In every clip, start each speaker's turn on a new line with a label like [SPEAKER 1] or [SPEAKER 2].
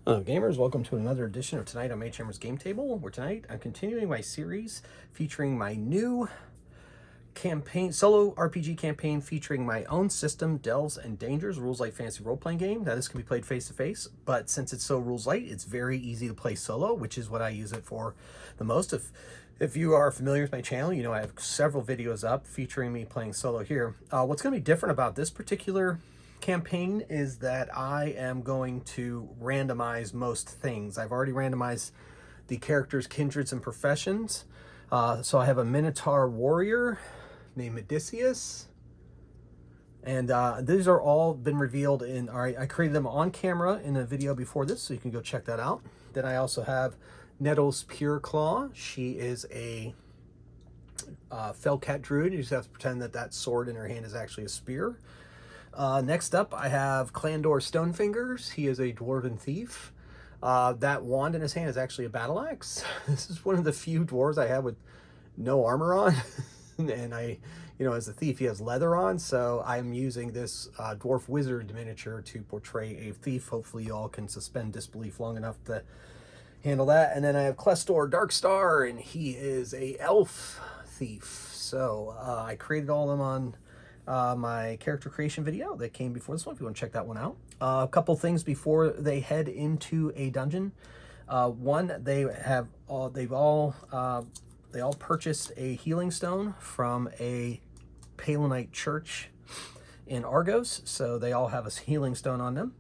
[SPEAKER 1] Hello gamers, welcome to another edition of Tonight on Mage Hammer's Game Table, where tonight I'm continuing my series featuring my new campaign, solo RPG campaign featuring my own system, Delves and Dangers, rules light fantasy role-playing game. Now this can be played face-to-face, but since it's so rules light, it's very easy to play solo, which is what I use it for the most. If you are familiar with my channel, you know I have several videos up featuring me playing solo here. What's going to be different about this particular campaign is that I am going to randomize most things. I've already randomized the characters' kindreds and professions. So I have a Minotaur warrior named Odysseus, and these are all been revealed in. All right, I created them on camera in a video before this, so you can go check that out. Then I also have Nettles Pureclaw. She is a Fellcat druid. You just have to pretend that that sword in her hand is actually a spear. Next up, I have Clandor Stonefingers. He is a dwarven thief. That wand in his hand is actually a battle axe. This is one of the few dwarves I have with no armor on. And as a thief, he has leather on. So I'm using this dwarf wizard miniature to portray a thief. Hopefully you all can suspend disbelief long enough to handle that. And then I have Clestor Darkstar, and he is a elf thief. So I created all of them on my character creation video that came before this one, if you want to check that one out. A couple things before they head into a dungeon. One, they all purchased a healing stone from a Palonite church in Argos, so they all have a healing stone on them,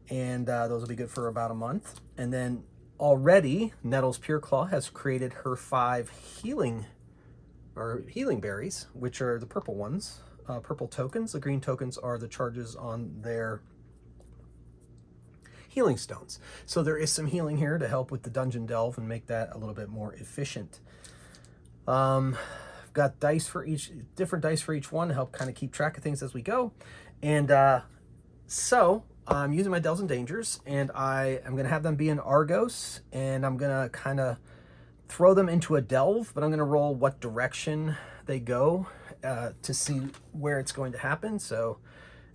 [SPEAKER 1] and those will be good for about a month. And then already Nettles Pureclaw has created her 5 healing berries, which are the purple ones. Purple tokens. The green tokens are the charges on their healing stones. So there is some healing here to help with the dungeon delve and make that a little bit more efficient. I've got different dice for each one to help kind of keep track of things as we go. And so I'm using my Delves and Dangers, and I'm going to have them be in Argos, and I'm going to kind of throw them into a delve, but I'm going to roll what direction they go to see where it's going to happen. So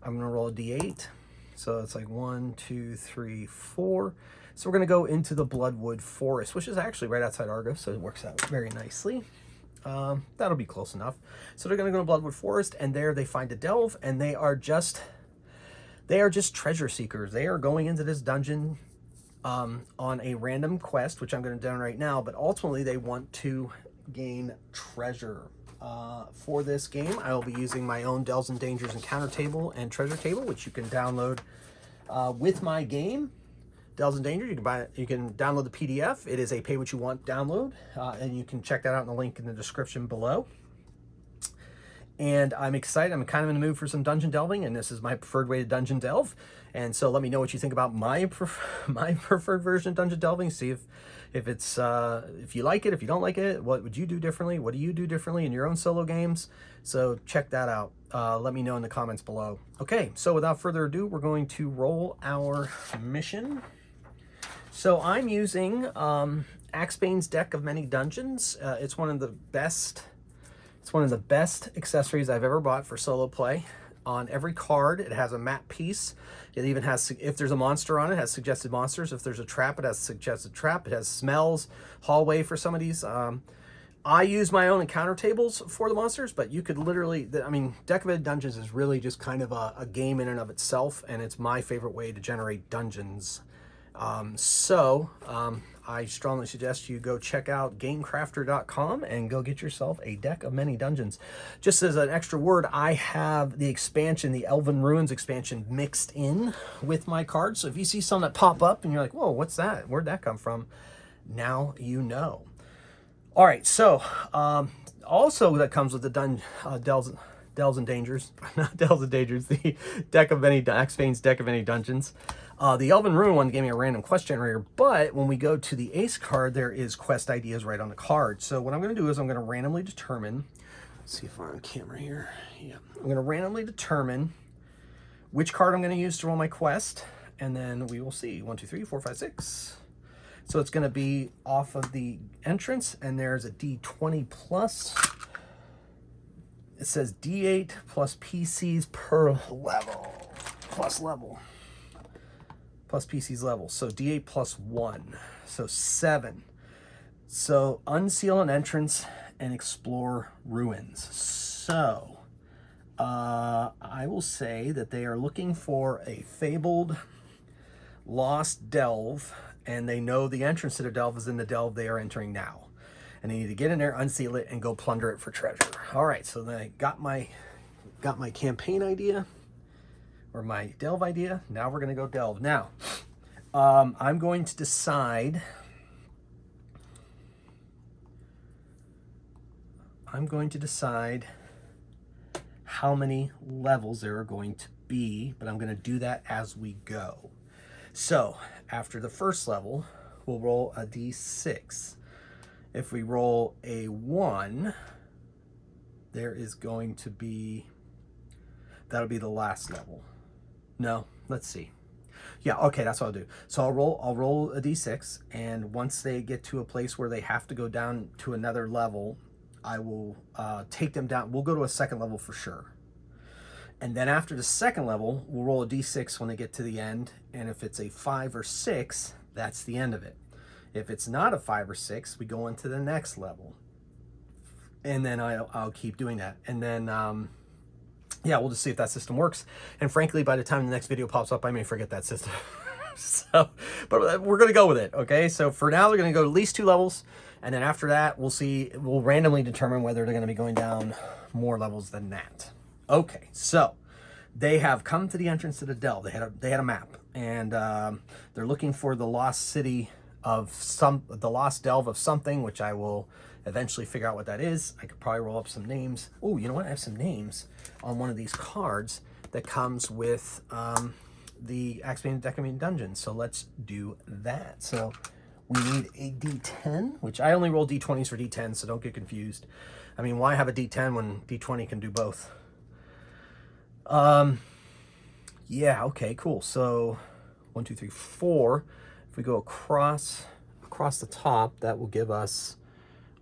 [SPEAKER 1] I'm going to roll a d8. So it's like 1, 2, 3, 4. So we're going to go into the Bloodwood Forest, which is actually right outside Argos, so it works out very nicely. That'll be close enough. So they're going to go to Bloodwood Forest, and there they find a delve, and they are just treasure seekers. They are going into this dungeon on a random quest, which I'm going to do right now, but ultimately they want to gain treasure. For this game, I will be using my own Delves and Dangers encounter table and treasure table, which you can download with my game, Delves and Dangers. You can download the PDF. It is a pay what you want download, and you can check that out in the link in the description below. And I'm excited. I'm kind of in the mood for some dungeon delving, and this is my preferred way to dungeon delve. And so let me know what you think about my preferred version of dungeon delving. See if you like it, if you don't like it, what would you do differently? What do you do differently in your own solo games? So check that out. Let me know in the comments below. Okay, so without further ado, we're going to roll our mission. So I'm using Axebane's Deck of Many Dungeons. It's one of the best accessories I've ever bought for solo play. On every card, it has a map piece. It even has, if there's a monster on it, it has suggested monsters. If there's a trap, it has suggested trap. It has smells, hallway for some of these. I use my own encounter tables for the monsters, but you could literally, Deck of Many Dungeons is really just kind of a game in and of itself, and it's my favorite way to generate dungeons. I strongly suggest you go check out gamecrafter.com and go get yourself a Deck of Many Dungeons. Just as an extra word, I have the expansion, the Elven Ruins expansion, mixed in with my cards. So if you see some that pop up and you're like, whoa, what's that? Where'd that come from? Now you know. All right, so also that comes with the Delves and Dangers, not Delves and Dangers, the Axebane's Deck of Many Dungeons. The Elven Ruin one gave me a random quest generator, but when we go to the Ace card, there is quest ideas right on the card. So what I'm going to do is I'm going to randomly determine, let's see if I'm on camera here. Yeah, I'm going to randomly determine which card I'm going to use to roll my quest, and then we will see. 1, 2, 3, 4, 5, 6. So it's going to be off of the entrance, and there's a D20 plus. It says D8 plus PCs per level, plus level. plus PC's level. So D8 plus 1. So 7. So unseal an entrance and explore ruins. So I will say that they are looking for a fabled lost delve, and they know the entrance to the delve is in the delve they are entering now. And they need to get in there, unseal it, and go plunder it for treasure. All right, so then I got my campaign idea, or my delve idea. Now we're gonna go delve. Now, I'm going to decide. How many levels there are going to be, but I'm going to do that as we go. So after the first level, we'll roll a d6. If we roll a 1, there is going to be, that'll be the last level. No, let's see. Yeah, okay, that's what I'll do. So I'll roll a d6, and once they get to a place where they have to go down to another level, I will take them down. We'll go to a second level for sure. And then after the second level, we'll roll a d6 when they get to the end. And if it's a 5 or 6, that's the end of it. If it's not a 5 or 6, we go into the next level. And then I'll keep doing that. And then, yeah, we'll just see if that system works. And frankly, by the time the next video pops up, I may forget that system. So, but we're going to go with it, okay? So for now, they're going to go at least 2 levels. And then after that, we'll randomly determine whether they're going to be going down more levels than that. Okay, so they have come to the entrance to the delve. They had a map, and they're looking for the lost city of the lost delve of something, which I will eventually figure out what that is. I could probably roll up some names. Oh, you know what? I have some names on one of these cards that comes with the Activated Decimate Dungeons. So let's do that. So we need a D10, which I only roll D20s for D10, so don't get confused. I mean, why have a D10 when D20 can do both? Yeah, okay, cool. So 1, 2, 3, 4. If we go across the top, that will give us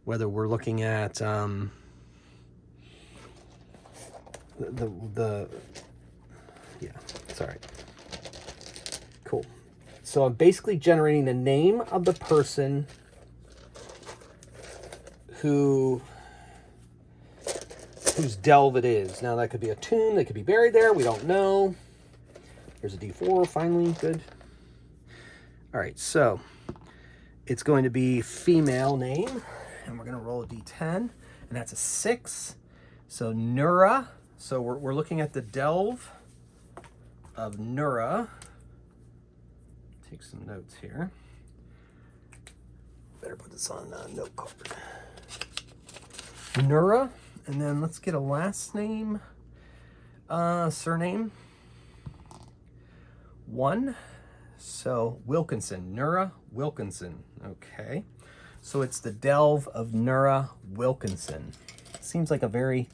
[SPEAKER 1] whether we're looking at yeah, sorry. Cool. So I'm basically generating the name of the person whose delve it is. Now that could be a tomb, they could be buried there, we don't know. Here's a D4, finally, good. All right, so it's going to be female name, and we're gonna roll a D10, and that's a 6. So Nura, so we're looking at the delve of Nura. Take some notes here. Better put this on note card. Nura, and then let's get a last name, surname. 1, so Wilkinson, Nura Wilkinson. Okay, so it's the delve of Nura Wilkinson. Seems like a very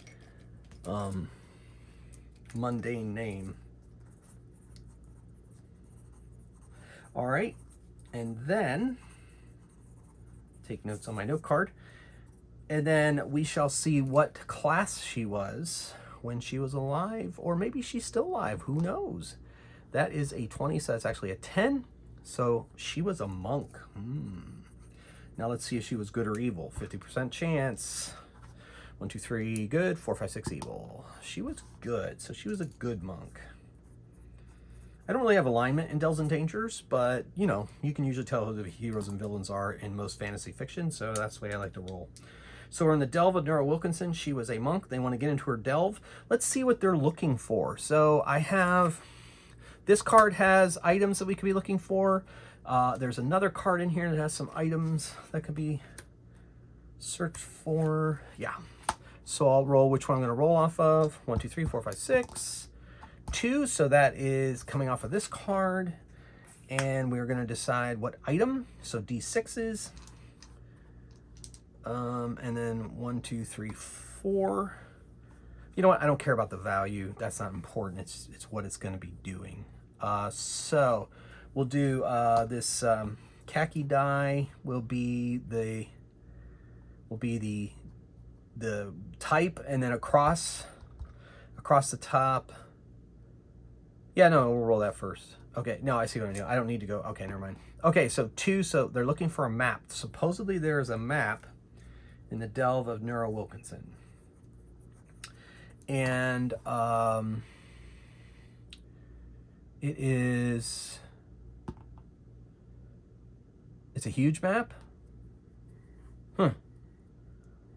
[SPEAKER 1] mundane name. All right, and then take notes on my note card, and then we shall see what class she was when she was alive, or maybe she's still alive, who knows? That is a 20, so that's actually a 10. So she was a monk. Now let's see if she was good or evil. 50% chance. 1, 2, 3, good. 4, 5, 6, evil. She was good, so she was a good monk. I don't really have alignment in Delves and Dangers, but, you know, you can usually tell who the heroes and villains are in most fantasy fiction, so that's the way I like to roll. So we're in the delve of Nura Wilkinson. She was a monk. They want to get into her delve. Let's see what they're looking for. So I have... This card has items that we could be looking for. There's another card in here that has some items that could be searched for. Yeah. So I'll roll which one I'm going to roll off of. 1, 2, 3, 4, 5, 6. 2. So that is coming off of this card. And we're going to decide what item. So D6s. And then 1, 2, 3, 4. You know what? I don't care about the value. That's not important. It's what it's going to be doing. So we'll do this khaki die will be the type, and then across the top. Yeah, no, we'll roll that first. Okay, no, I see what I do. I don't need to go. Okay, never mind. Okay, so 2, so they're looking for a map. Supposedly there is a map in the Delve of Nura Wilkinson. And it's a huge map? Huh.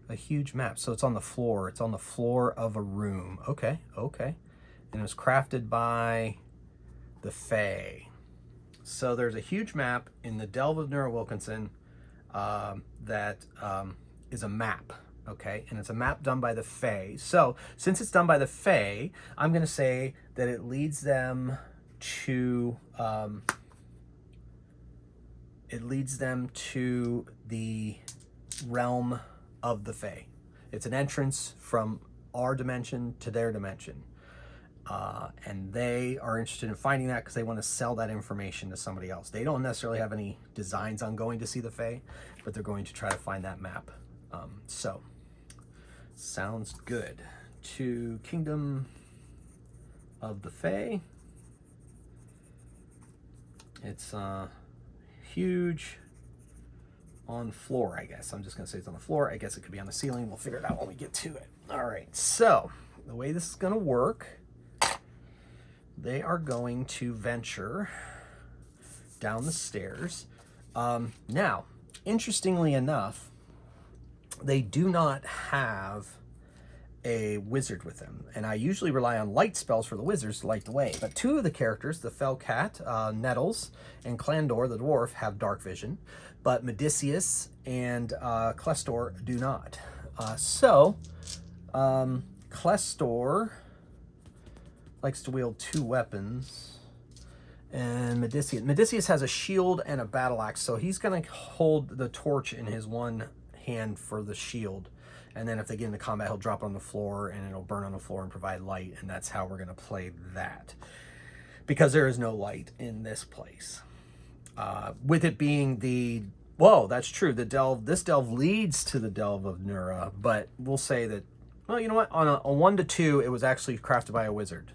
[SPEAKER 1] A huge map. So it's on the floor. It's on the floor of a room. Okay, okay. And it was crafted by the Fae. So there's a huge map in the Delve of Nura Wilkinson that is a map, okay? And it's a map done by the Fae. So since it's done by the Fae, I'm going to say that it leads them to the realm of the Fae. It's an entrance from our dimension to their dimension. And they are interested in finding that because they want to sell that information to somebody else. They don't necessarily have any designs on going to see the Fae, but they're going to try to find that map. So, sounds good. To Kingdom of the Fae. It's huge on floor, I guess. I'm just going to say it's on the floor. I guess it could be on the ceiling. We'll figure it out when we get to it. All right, so the way this is going to work, they are going to venture down the stairs. Now, interestingly enough, they do not have a wizard with them. And I usually rely on light spells for the wizards to light the way. But 2 of the characters, the Fell Cat, Nettles, and Clandor, the dwarf, have dark vision. But Medicius and Clestor do not. Clestor likes to wield 2 weapons. And Medicius has a shield and a battle axe, so he's going to hold the torch in his one hand for the shield. And then if they get into combat, he'll drop it on the floor, and it'll burn on the floor and provide light, and that's how we're going to play that. Because there is no light in this place. With it being the... Whoa, that's true. This delve leads to the Delve of Nura, but we'll say that... Well, you know what? On a 1 to 2, it was actually crafted by a wizard.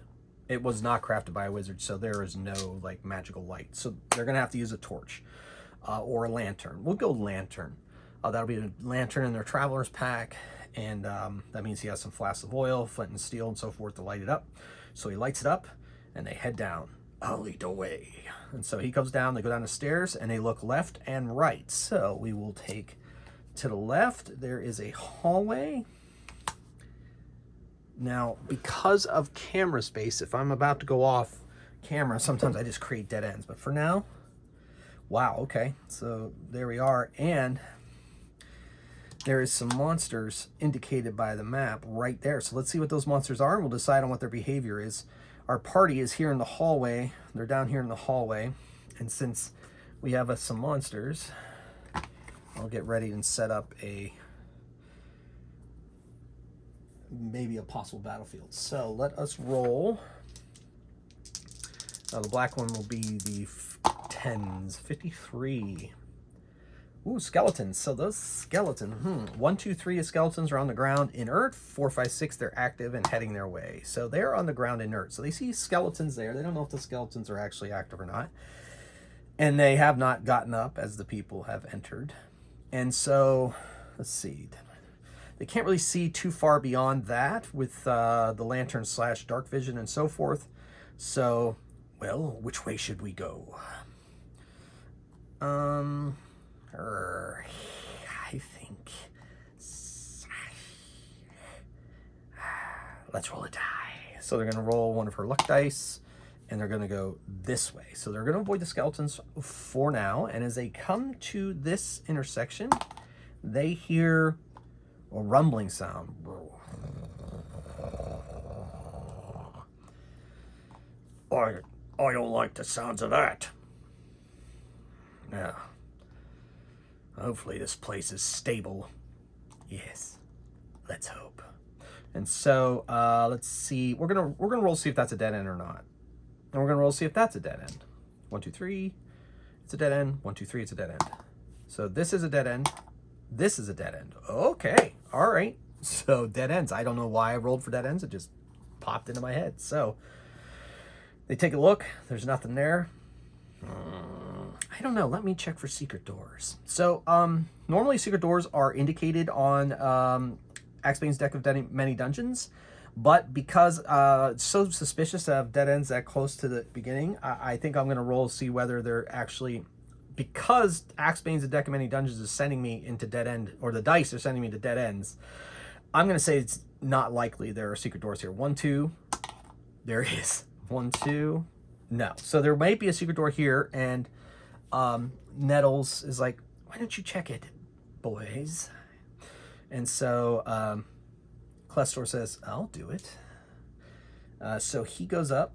[SPEAKER 1] It was not crafted by a wizard, so there is no like magical light. So they're going to have to use a torch or a lantern. We'll go lantern. That'll be a lantern in their traveler's pack, and that means he has some flasks of oil, flint and steel, and so forth to light it up. So he lights it up, and they head down. I'll lead the way. And so he comes down, they go down the stairs, and they look left and right. So we will take to the left. There is a hallway. Now, because of camera space, if I'm about to go off camera, sometimes I just create dead ends. But for now, wow, okay. So there we are. And there is some monsters indicated by the map right there. So let's see what those monsters are, and we'll decide on what their behavior is. Our party is here in the hallway. They're down here in the hallway. And since we have some monsters, I'll get ready and set up maybe a possible battlefield. So let us roll. The black one will be the 10s, 53. Ooh, skeletons. So those skeletons, 1, 2, 3 skeletons are on the ground inert. 4, 5, 6, they're active and heading their way. So they're on the ground inert. So they see skeletons there. They don't know if the skeletons are actually active or not. And they have not gotten up as the people have entered. And so, let's see. They can't really see too far beyond that with the lantern / dark vision and so forth. So, well, which way should we go? I think... Let's roll a die. So they're going to roll one of her luck dice, and they're going to go this way. So they're going to avoid the skeletons for now, and as they come to this intersection, they hear a rumbling sound. I don't like the sounds of that. Yeah. Hopefully this place is stable. Yes. Let's hope. And so let's see. We're gonna roll to see if that's a dead end or not. And we're gonna roll to see if that's a dead end. 1, 2, 3. It's a dead end. 1, 2, 3. It's a dead end. So this is a dead end. This is a dead end. Okay. All right. So dead ends. I don't know why I rolled for dead ends. It just popped into my head. So they take a look. There's nothing there. I don't know. Let me check for secret doors. So, normally secret doors are indicated on Axbane's deck of many dungeons, but because it's so suspicious of dead ends that close to the beginning, I think I'm going to roll to see whether they're actually, because Axbane's deck of many dungeons is sending me into dead end, or the dice are sending me to dead ends. I'm going to say it's not likely there are secret doors here. 1, 2, there is. 1, 2, no. So there might be a secret door here, and Nettles is like, why don't you check it, boys? And so Klestor says, I'll do it. So he goes up.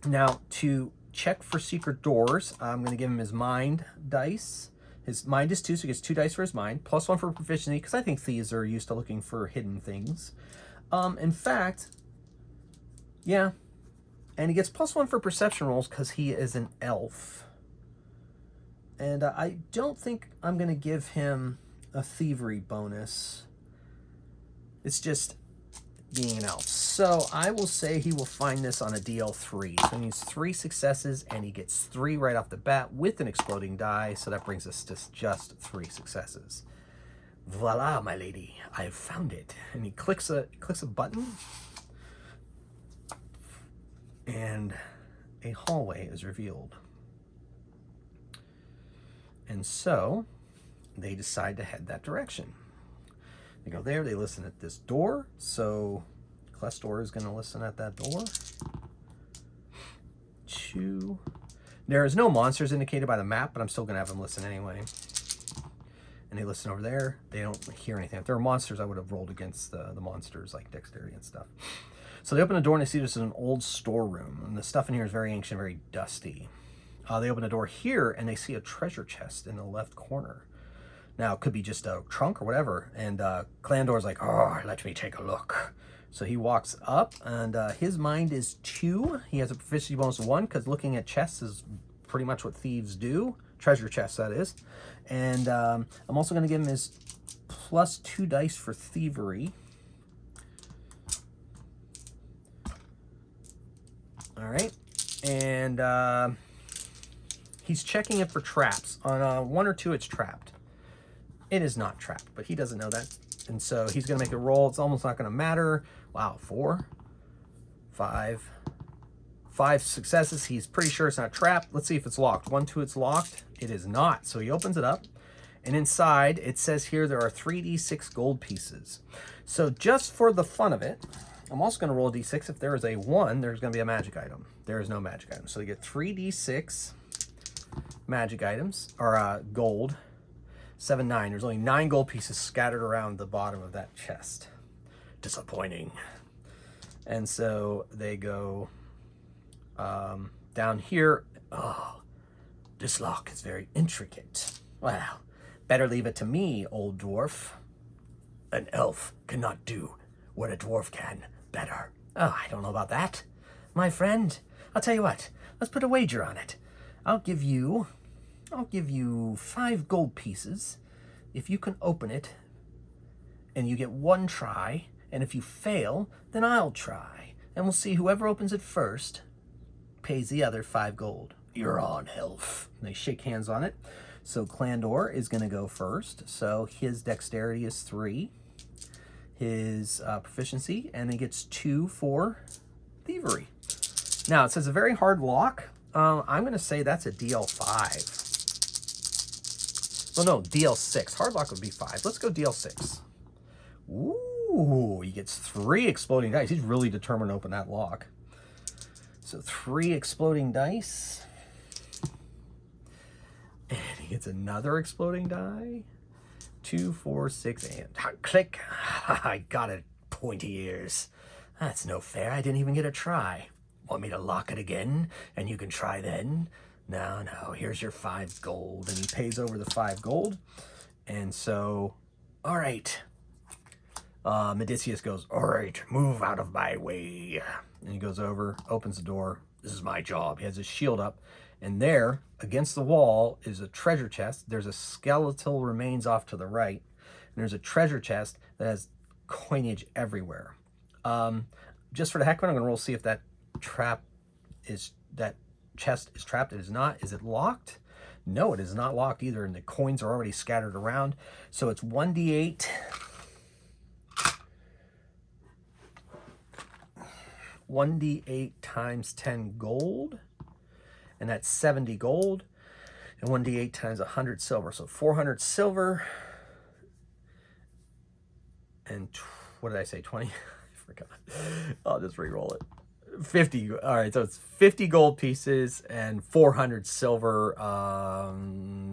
[SPEAKER 1] Now, to check for secret doors, I'm going to give him his mind dice. His mind is 2, so he gets 2 dice for his mind, +1 for proficiency, because I think thieves are used to looking for hidden things. In fact, yeah, and he gets +1 for perception rolls because he is an elf. And I don't think I'm going to give him a thievery bonus. It's just being an elf. So I will say he will find this on a DL3. So he needs 3 successes, and he gets 3 right off the bat with an exploding die. So that brings us to just 3 successes. Voila, my lady, I have found it. And he clicks a button, and a hallway is revealed. And so they decide to head that direction. They go there, they listen at this door. So Klestor is going to listen at that door. 2. There is no monsters indicated by the map, but I'm still going to have them listen anyway. And they listen over there. They don't hear anything. If there were monsters, I would have rolled against the monsters, like dexterity and stuff. So they open the door and they see this is an old storeroom. And the stuff in here is very ancient, very dusty. They open the door here and they see a treasure chest in the left corner. Now, it could be just a trunk or whatever. And Clandor's like, oh, let me take a look. So he walks up, and his mind is 2. He has a proficiency bonus of 1, because looking at chests is pretty much what thieves do. Treasure chests, that is. And I'm also going to give him his +2 dice for thievery. All right. And he's checking it for traps. On 1 or 2, it's trapped. It is not trapped, but he doesn't know that. And so he's going to make a roll. It's almost not going to matter. Wow, 4, 5. 5 successes. He's pretty sure it's not trapped. Let's see if it's locked. 1, 2, it's locked. It is not. So he opens it up. And inside, it says here there are 3d6 gold pieces. So just for the fun of it, I'm also going to roll a d6. If there is a 1, there's going to be a magic item. There is no magic item. So you get 3d6 magic items, or gold. 7, 9. There's only 9 gold pieces scattered around the bottom of that chest. Disappointing. And so they go down here. Oh, this lock is very intricate. Well, better leave it to me, old dwarf. An elf cannot do what a dwarf can better. Oh, I don't know about that. My friend, I'll tell you what. Let's put a wager on it. I'll give you 5 gold pieces if you can open it, and you get 1 try, and if you fail, then I'll try, and we'll see whoever opens it first pays the other 5 gold. You're on, elf. And they shake hands on it. So Clandor is going to go first. So his dexterity is 3, his proficiency, and he gets 2 for thievery. Now, it says a very hard lock. I'm going to say that's a DL5. Well, no, DL6. Hard lock would be 5. Let's go DL6. Ooh, he gets 3 exploding dice. He's really determined to open that lock. So 3 exploding dice. And he gets another exploding die. 2, 4, 6, and click. I got it. Pointy ears. That's no fair. I didn't even get a try. Want me to lock it again, and you can try then? No, here's your 5 gold. And he pays over the 5 gold. And so, all right. Medicius goes, all right, move out of my way. And he goes over, opens the door. This is my job. He has his shield up. And there, against the wall, is a treasure chest. There's a skeletal remains off to the right. And there's a treasure chest that has coinage everywhere. Just for the heck of it, I'm going to roll see if that trap is, that chest is trapped. It is not. Is it locked? No, it is not locked either, and the coins are already scattered around. So it's 1d8. 1d8 times 10 gold, and that's 70 gold, and 1d8 times 100 silver, so 400 silver, and what did I say, 20? I forgot. I'll just re-roll it. 50. All right, so it's 50 gold pieces and 400 silver.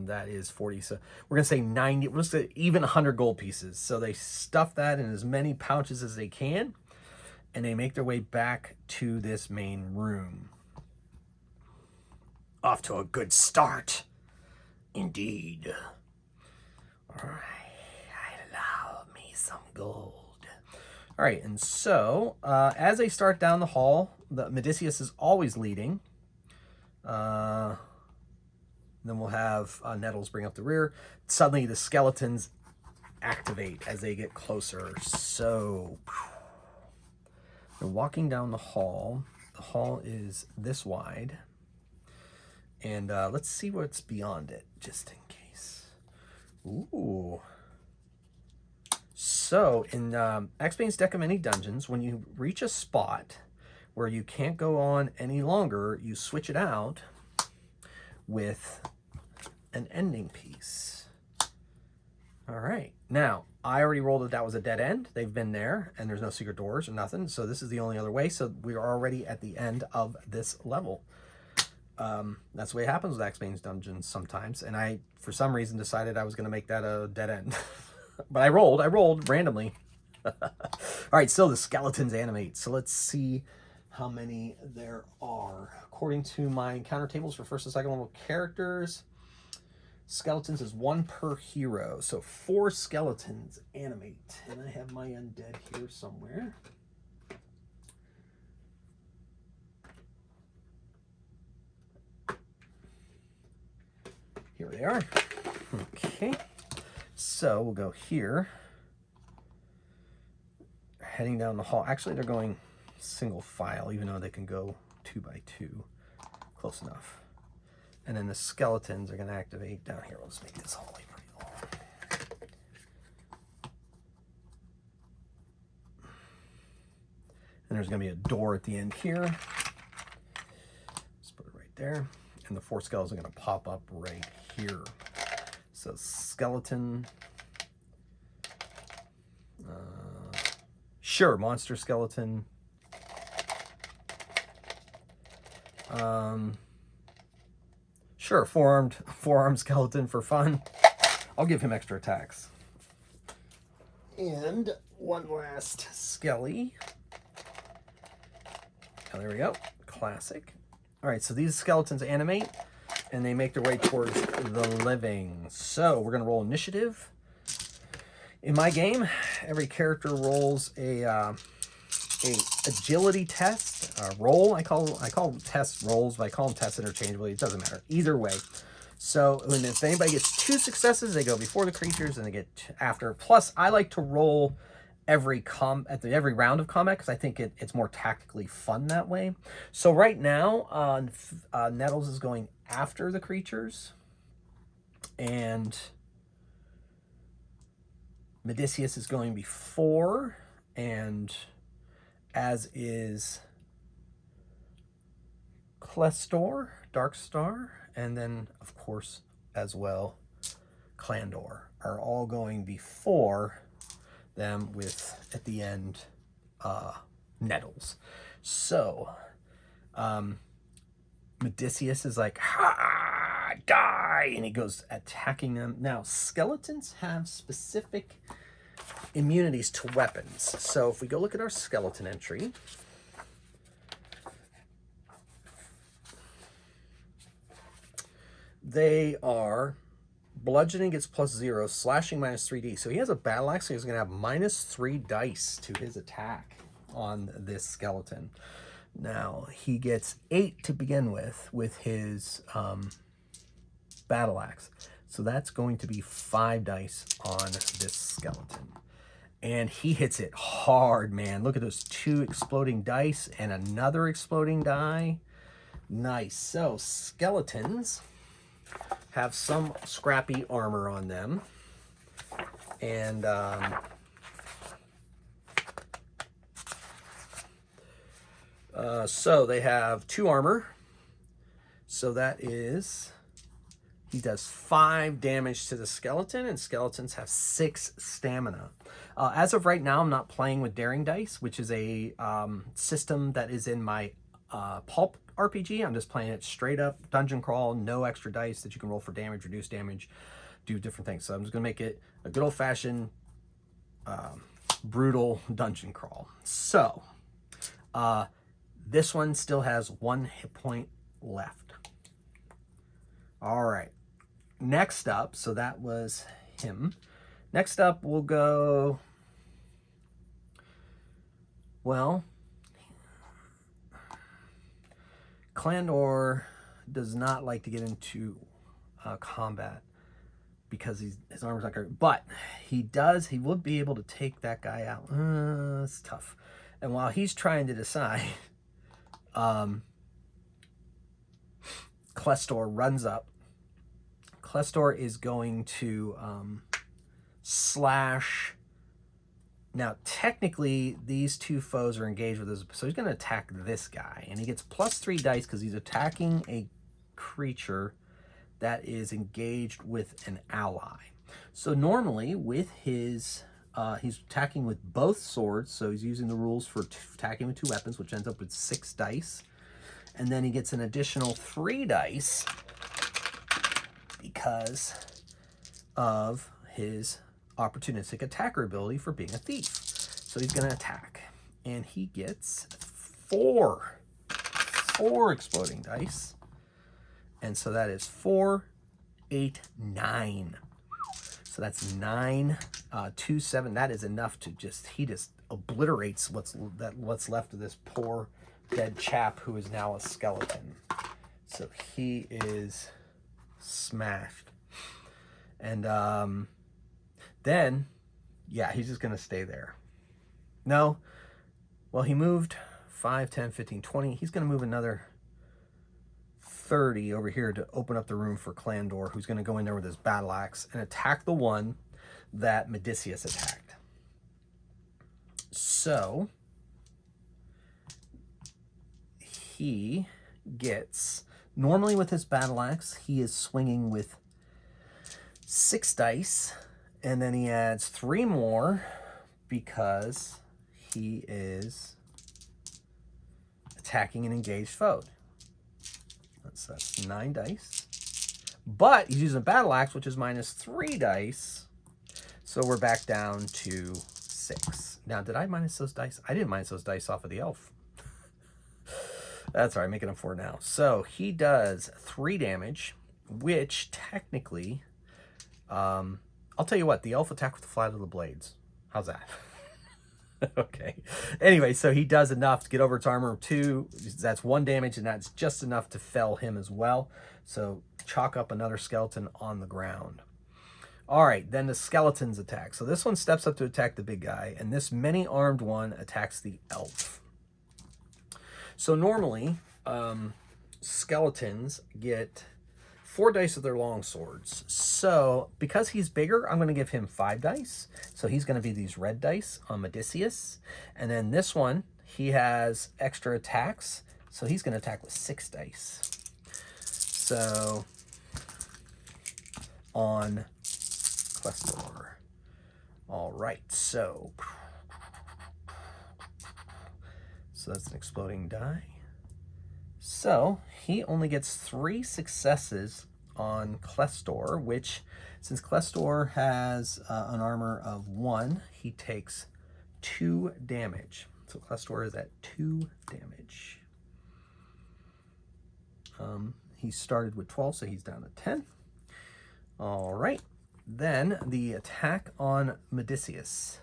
[SPEAKER 1] That is 40. So we're gonna say 90. We're just gonna even 100 gold pieces. So they stuff that in as many pouches as they can, and they make their way back to this main room. Off to a good start, indeed. All right, I love me some gold. All right, and so as they start down the hall, the Medicius is always leading. Then we'll have Nettles bring up the rear. Suddenly the skeletons activate as they get closer. So they're walking down the hall. The hall is this wide. And let's see what's beyond it, just in case. Ooh. So in X-Bane's Deck of Many Dungeons, when you reach a spot where you can't go on any longer, you switch it out with an ending piece. All right. Now, I already rolled that was a dead end. They've been there, and there's no secret doors or nothing. So this is the only other way. So we are already at the end of this level. That's the way it happens with X-Bane's Dungeons sometimes. And I, for some reason, decided I was going to make that a dead end. But I rolled randomly. All right, so the skeletons animate. So let's see how many there are. According to my encounter tables for first and second level characters, skeletons is 1 per hero. So 4 skeletons animate. And I have my undead here somewhere. Here they are. Okay. So we'll go here. Heading down the hall. Actually, they're going single file, even though they can go 2 by 2. Close enough. And then the skeletons are going to activate down here. Let's make this hallway pretty long. And there's going to be a door at the end here. Let's put it right there. And the 4 skeletons are going to pop up right here. So skeleton. Sure, monster skeleton. Sure, four-armed skeleton for fun. I'll give him extra attacks. And one last skelly. Oh, there we go. Classic. All right, so these skeletons animate, and they make their way towards the living. So we're going to roll initiative. In my game, every character rolls a agility test, roll. I call them test rolls, but I call them tests interchangeably. It doesn't matter. Either way. So if anybody gets 2 successes, they go before the creatures, and they get after. Plus, I like to roll every round of combat because I think it's more tactically fun that way. So right now, Nettles is going after the creatures, and Medicius is going before, and as is Klestor, Darkstar, and then, of course, as well, Clandor are all going before them with, at the end, Nettles. So, Medicius is like, ha, die, and he goes attacking them. Now, skeletons have specific immunities to weapons. So if we go look at our skeleton entry, they are bludgeoning gets +0, slashing -3d. So he has a battle axe, so he's going to have -3 dice to his attack on this skeleton. Now, he gets 8 to begin with his battle axe. So that's going to be 5 dice on this skeleton. And he hits it hard, man. Look at those 2 exploding dice and another exploding die. Nice. So skeletons have some scrappy armor on them. And so they have 2 armor. So that is, he does 5 damage to the skeleton, and skeletons have 6 stamina. As of right now, I'm not playing with Daring Dice, which is a system that is in my Pulp RPG. I'm just playing it straight up dungeon crawl, no extra dice that you can roll for damage, reduce damage, do different things. So I'm just going to make it a good old-fashioned brutal dungeon crawl. So this one still has 1 hit point left. All right. Next up, so that was him. Next up, we'll go, well, Clandor does not like to get into combat because his armor's not great, but he would be able to take that guy out. It's tough. And while he's trying to decide, Clestor runs up. Clestor is going to slash. Now, technically, these 2 foes are engaged with us, so he's going to attack this guy. And he gets +3 dice because he's attacking a creature that is engaged with an ally. So normally, with his, he's attacking with both swords, so he's using the rules for attacking with 2 weapons, which ends up with 6 dice. And then he gets an additional 3 dice because of his opportunistic attacker ability for being a thief. So he's going to attack. And he gets 4 exploding dice. And so that is 4, 8, 9. So that's 9, 2, 7. That is enough to he just obliterates what's left of this poor dead chap who is now a skeleton. So he is smashed. And then, yeah, he's just going to stay there. No. Well, he moved 5, 10, 15, 20. He's going to move another 30 over here to open up the room for Clandor, who's going to go in there with his battle axe and attack the one that Medicius attacked. So he gets, normally with his battle axe, he is swinging with 6 dice, and then he adds 3 more because he is attacking an engaged foe. That's 9 dice. But he's using a battle axe, which is -3 dice. So we're back down to 6. Now, did I minus those dice? I didn't minus those dice off of the elf. That's all right, making him 4 now. So he does 3 damage, which technically, I'll tell you what, the elf attacked with the flat of the blades. How's that? Okay. Anyway, so he does enough to get over its armor 2. That's 1 damage, and that's just enough to fell him as well. So chalk up another skeleton on the ground. All right, then the skeletons attack. So this one steps up to attack the big guy, and this many-armed one attacks the elf. So normally, skeletons get 4 dice of their long swords. So because he's bigger, I'm going to give him 5 dice. So he's going to be these red dice on Medicius. And then this one, he has extra attacks. So he's going to attack with 6 dice. So on Clestor. All right, so that's an exploding die. So he only gets 3 successes on Clestor, which, since Clestor has an armor of 1, he takes 2 damage. So Clestor is at 2 damage. He started with 12, so he's down to 10. All right. Then the attack on Medicius.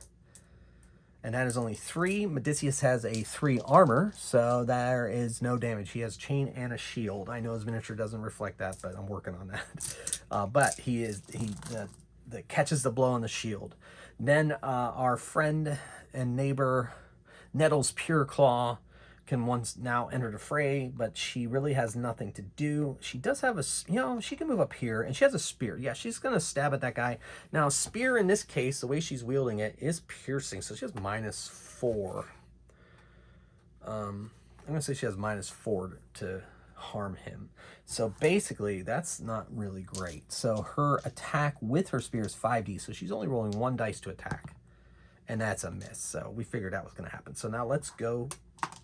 [SPEAKER 1] And that is only 3. Medicius has a 3 armor, so there is no damage. He has chain and a shield. I know his miniature doesn't reflect that, but I'm working on that. But he catches the blow on the shield. Then our friend and neighbor Nettle's Pure Claw can once now enter the fray, but she really has nothing to do. She does have a, she can move up here, and she has a spear. Yeah, she's going to stab at that guy. Now, spear in this case, the way she's wielding it is piercing, so she has -4. I'm going to say she has -4 to harm him. So basically, that's not really great. So her attack with her spear is 5d, so she's only rolling 1 dice to attack. And that's a miss, so we figured that was going to happen. So now let's go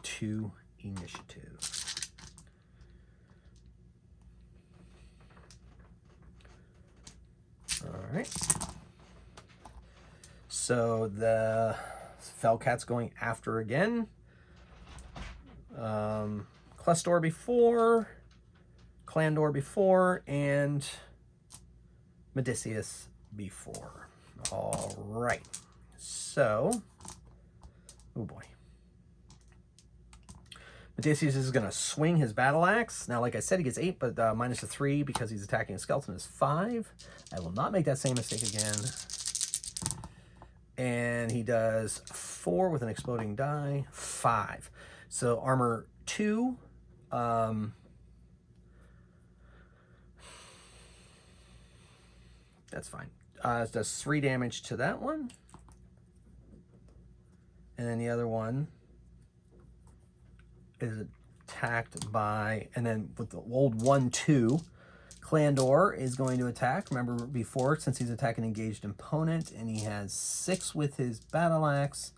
[SPEAKER 1] to initiative. All right. So the Felcat's going after again. Clestor before, Clandor before, and Medicius before. All right. So, oh boy. Medicius is going to swing his battle axe. Now, like I said, he gets 8, but -3 because he's attacking a skeleton is 5. I will not make that same mistake again. And he does 4 with an exploding die, 5. So armor 2. That's fine. It does 3 damage to that one. And then the other one is attacked by, and then with the old 1-2, Clandor is going to attack. Remember before, since he's attacking engaged opponent, and he has 6 with his battle axe.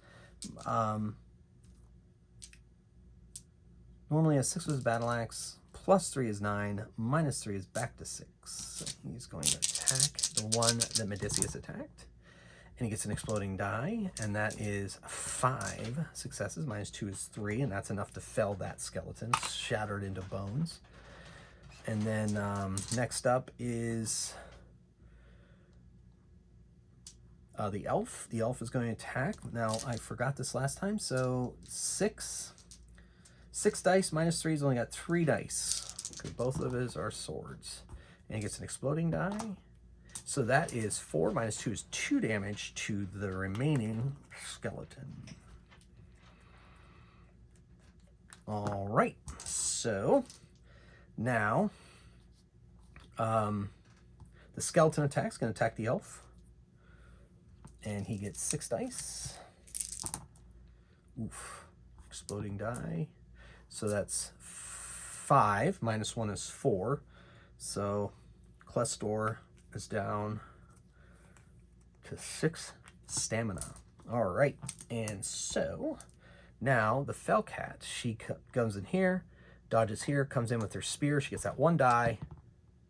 [SPEAKER 1] Normally has 6 with his battle axe. +3 is 9. -3 is back to 6. So he's going to attack the one that Medicius attacked. And he gets an exploding die, and that is 5 successes. -2 is 3, and that's enough to fell that skeleton, shattered into bones. And then next up is the elf. The elf is going to attack. Now, I forgot this last time, so 6 dice, -3. He's only got 3 dice, because both of his are swords. And he gets an exploding die. So that is 4 -2 is 2 damage to the remaining skeleton. All right, so now the skeleton attack's going to attack the elf, and he gets 6 dice. Oof, exploding die. So that's 5 -1 is 4. So Clestor is down to 6 stamina. All right, and so now the Felcat, she comes in here, dodges here, comes in with her spear. She gets that 1 die,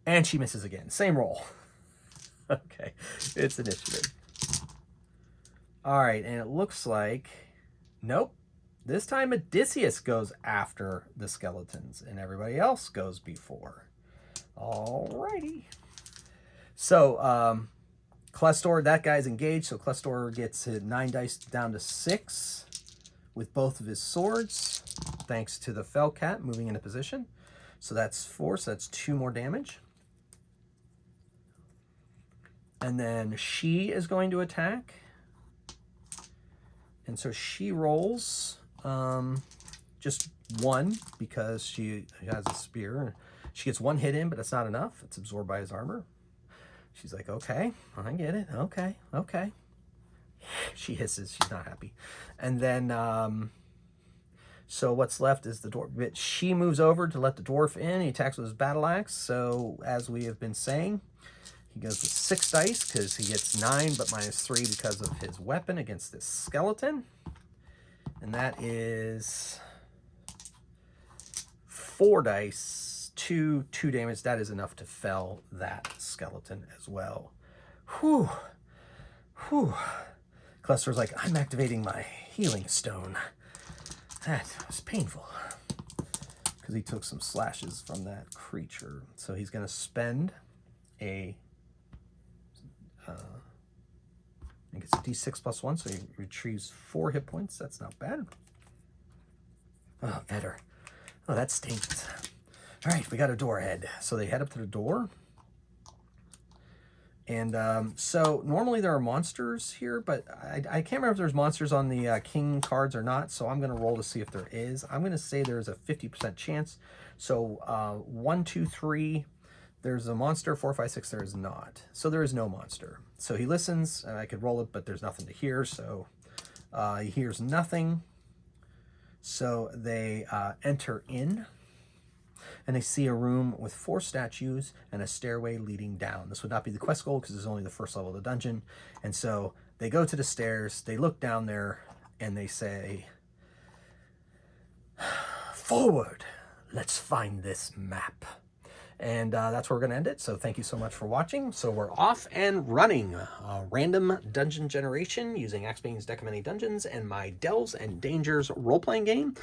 [SPEAKER 1] and she misses again. Same roll. Okay, it's initiative. All right, and it looks like, nope. This time Odysseus goes after the skeletons, and everybody else goes before. All righty. So, Clestor, that guy's engaged, so Clestor gets 9 dice down to 6 with both of his swords, thanks to the Felcat moving into position. So that's 4, so that's 2 more damage. And then she is going to attack. And so she rolls just 1 because she has a spear. She gets 1 hit in, but it's not enough. It's absorbed by his armor. She's like, okay, I get it. Okay, okay. She hisses. She's not happy. And then, so what's left is the dwarf. But she moves over to let the dwarf in. He attacks with his battle axe. So as we have been saying, he goes with 6 dice because he gets 9, but -3 because of his weapon against this skeleton. And that is 4 dice. 2 damage. That is enough to fell that skeleton as well. Whew. Whew. Clestor's like, I'm activating my healing stone. That was painful. Because he took some slashes from that creature. So he's going to spend a... I think it's a d6 + 1, so he retrieves 4 hit points. That's not bad. Oh, Eder. Oh, that stinks. All right, we got a door ahead. So they head up to the door. And so normally there are monsters here, but I can't remember if there's monsters on the king cards or not, so I'm going to roll to see if there is. I'm going to say there's a 50% chance. So 1, 2, 3, there's a monster. 4, 5, 6, there is not. So there is no monster. So he listens, and I could roll it, but there's nothing to hear, so he hears nothing. So they enter in, and they see a room with 4 statues and a stairway leading down. This would not be the quest goal because it's only the first level of the dungeon. And so they go to the stairs, they look down there, and they say, "Forward, let's find this map." And that's where we're going to end it. So thank you so much for watching. So we're off and running. Random dungeon generation using Axe Being's Deck of Many Dungeons and my Delves and Dangers role-playing game.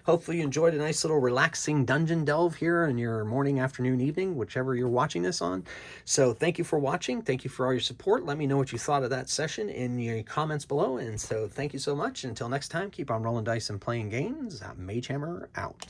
[SPEAKER 1] Hopefully you enjoyed a nice little relaxing dungeon delve here in your morning, afternoon, evening, whichever you're watching this on. So thank you for watching. Thank you for all your support. Let me know what you thought of that session in your comments below. And so thank you so much. Until next time, keep on rolling dice and playing games. Mage Hammer out.